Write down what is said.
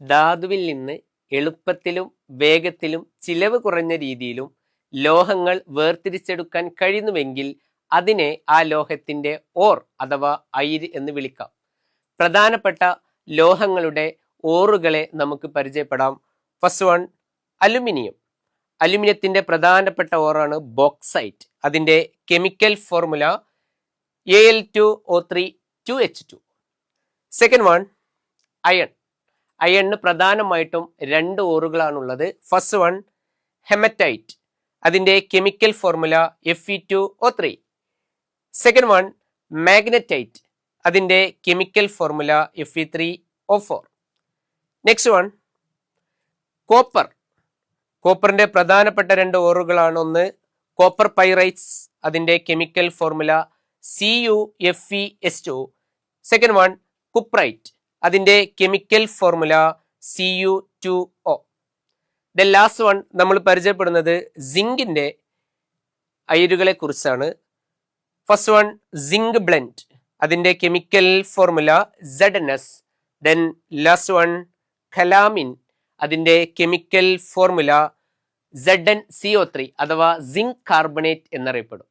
ധാതുവിൽ നിന്ന് എളുപ്പത്തിലും വേഗത്തിലും ചിലവ് കുറഞ്ഞ രീതിയിലും ലോഹങ്ങൾ വേർതിരിച്ചെടുക്കാൻ കഴിയുന്നുവെങ്കിൽ അതിനെ ആ ലോഹത്തിന്റെ ഓർ അഥവാ അയിര് എന്ന് വിളിക്കാം. പ്രധാനപ്പെട്ട ലോഹങ്ങളുടെ ഓറുകളെ നമുക്ക് പരിചയപ്പെടാം. First one, aluminium. അലുമിനിയത്തിന്റെ പ്രധാനപ്പെട്ട ഓറാണ് ബോക്സൈറ്റ്. അതിന്റെ chemical formula Al2O3 2H2. Second one, iron. അയണിന് പ്രധാനമായിട്ടും രണ്ട് ഓറുകളാണുള്ളത്. First one, hematite. അതിന്റെ chemical formula Fe2O3. Second one, magnetite. അതിന്റെ chemical formula Fe3O4. Next one, copper. കോപ്പറിന്റെ പ്രധാനപ്പെട്ട രണ്ട് ഓറുകളാണ്. ഒന്ന് കോപ്പർ പൈറൈറ്റ്സ്. അതിന്റെ chemical formula CuFeS2. Second one, cuprite. അതിന്റെ chemical formula Cu2O. The last one നമ്മൾ പരിചയപ്പെടുന്നത് സിങ്കിന്റെ അയിരുകളെ കുറിച്ചാണ്. First one, zinc blende. അതിന്റെ chemical formula ZnS. Then last one, calamine. അതിന്റെ കെമിക്കൽ ഫോർമുല ZnCO3 അഥവാ സിങ്ക് കാർബണേറ്റ് എന്നറിയപ്പെടും.